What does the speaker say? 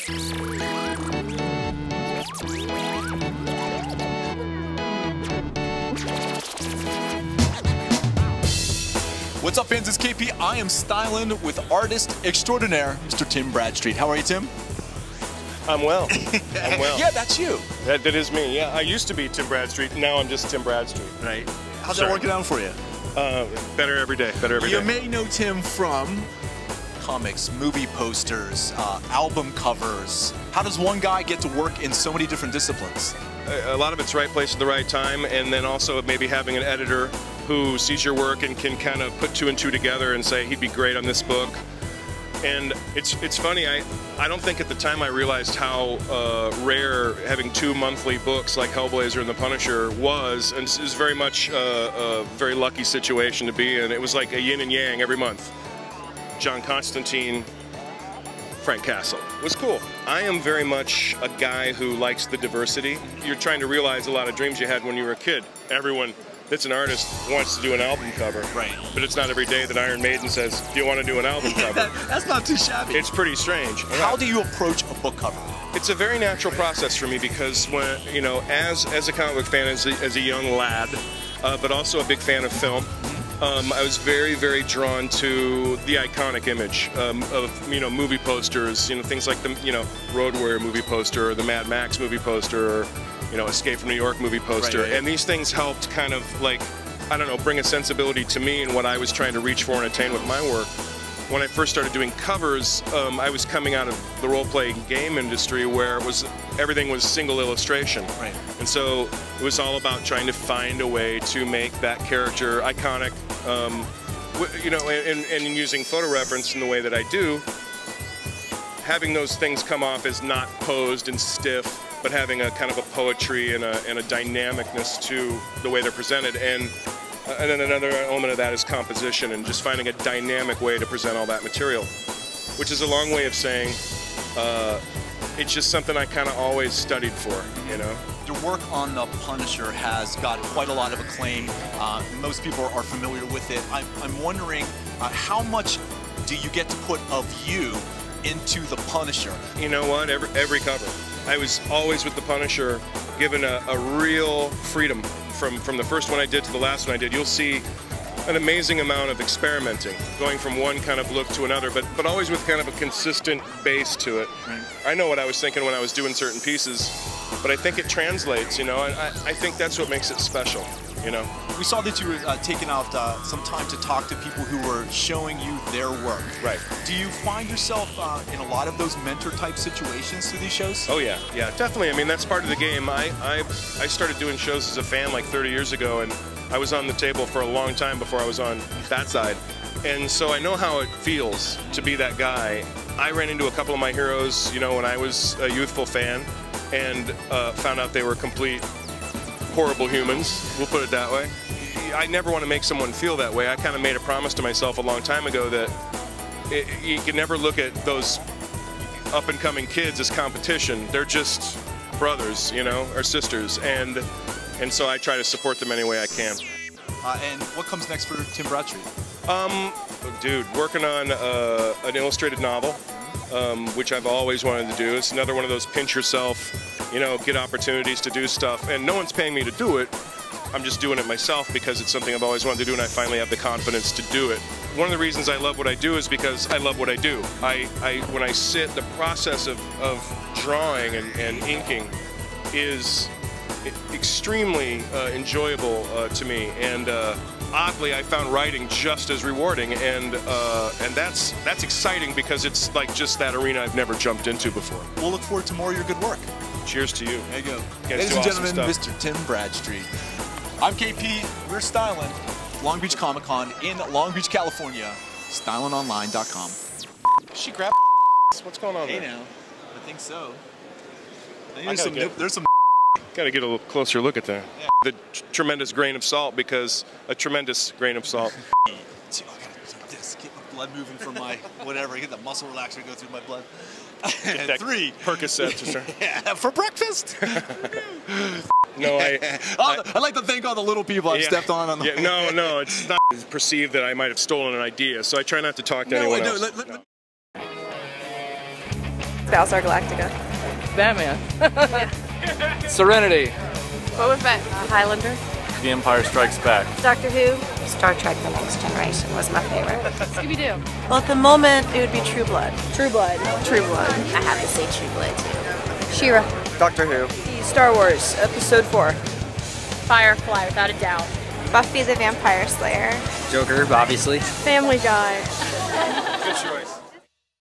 What's up, fans? It's KP. I am stylin with artist extraordinaire, Mr. Tim Bradstreet. How are you, Tim? I'm well. I'm well. Yeah, that's you. That is me. Yeah, I used to be Tim Bradstreet. Now I'm just Tim Bradstreet. Right. How's that working out for you? Better every day. Better every day. You may know Tim from comics, movie posters, album covers. How does one guy get to work in so many different disciplines? A lot of it's right place at the right time, and then also maybe having an editor who sees your work and can kind of put two and two together and say he'd be great on this book. And it's funny, I don't think at the time I realized how rare having two monthly books like Hellblazer and The Punisher was, and it was very much a very lucky situation to be in. It was like a yin and yang every month. John Constantine, Frank Castle. It was cool. I am very much a guy who likes the diversity. You're trying to realize a lot of dreams you had when you were a kid. Everyone that's an artist wants to do an album cover. Right. But it's not every day that Iron Maiden says, do you want to do an album cover? That's not too shabby. It's pretty strange. How do you approach a book cover? It's a very natural process for me because when, you know, as a comic book fan, as a young lad, but also a big fan of film, I was very, very drawn to the iconic image of, you know, movie posters, you know, things like the, you know, Road Warrior movie poster or the Mad Max movie poster or, you know, Escape from New York movie poster. Right. And these things helped kind of like, I don't know, bring a sensibility to me and what I was trying to reach for and attain with my work. When I first started doing covers, I was coming out of the role-playing game industry where everything was single illustration. Right. And so it was all about trying to find a way to make that character iconic, you know, and using photo reference in the way that I do, having those things come off as not posed and stiff, but having a kind of a poetry and a dynamicness to the way they're presented. And then another element of that is composition and just finding a dynamic way to present all that material, which is a long way of saying it's just something I kind of always studied for, you know? Your work on The Punisher has got quite a lot of acclaim. Most people are familiar with it. I'm wondering how much do you get to put of you into The Punisher? You know what? Every cover. I was always with The Punisher given a real freedom. From the first one I did to the last one I did. You'll see an amazing amount of experimenting, going from one kind of look to another, but always with kind of a consistent base to it. Right. I know what I was thinking when I was doing certain pieces, but I think it translates, you know, and I think that's what makes it special, you know. We saw that you were taking out some time to talk to people who were showing you their work. Right. Do you find yourself in a lot of those mentor-type situations through these shows? Oh yeah, yeah, definitely. I mean, that's part of the game. I started doing shows as a fan like 30 years ago, and I was on the table for a long time before I was on that side. And so I know how it feels to be that guy. I ran into a couple of my heroes, you know, when I was a youthful fan, and found out they were complete horrible humans, we'll put it that way. I never want to make someone feel that way. I kind of made a promise to myself a long time ago that you can never look at those up-and-coming kids as competition. They're just brothers, you know, or sisters, and so I try to support them any way I can. And what comes next for Tim Bradstreet? Dude, working on an illustrated novel, which I've always wanted to do. It's another one of those pinch yourself, you know, get opportunities to do stuff, and no one's paying me to do it. I'm just doing it myself because it's something I've always wanted to do, and I finally have the confidence to do it. One of the reasons I love what I do is because I love what I do. When I sit, the process of drawing and inking is extremely enjoyable to me, and oddly, I found writing just as rewarding, and that's exciting because it's like just that arena I've never jumped into before. We'll look forward to more of your good work. Cheers to you. There you go. Ladies and gentlemen, Mr. Tim Bradstreet. I'm KP, we're stylin. Long Beach Comic Con in Long Beach, California. stylinonline.com. She grabbed what's going on there? Hey now, I think so. There's some Got to get a little closer look at that. Yeah. The tremendous grain of salt, because a tremendous grain of salt. Keep my blood moving from my whatever. Get the muscle relaxer go through my blood. Get that 3 Percocet. Yeah, for breakfast. No, I'd like to thank all the little people I've stepped on the no, it's not perceived that I might have stolen an idea, so I try not to talk to anyone else. Battlestar Galactica. Batman. Serenity. Boba Fett. Highlander. The Empire Strikes Back. Doctor Who. Star Trek The Next Generation was my favorite. Scooby-Doo. Well, at the moment, it would be True Blood. True Blood. True Blood. I have to say True Blood, too. She-Ra. Doctor Who. Star Wars, Episode 4. Firefly, without a doubt. Buffy the Vampire Slayer. Joker, obviously. Family Guy. Good choice.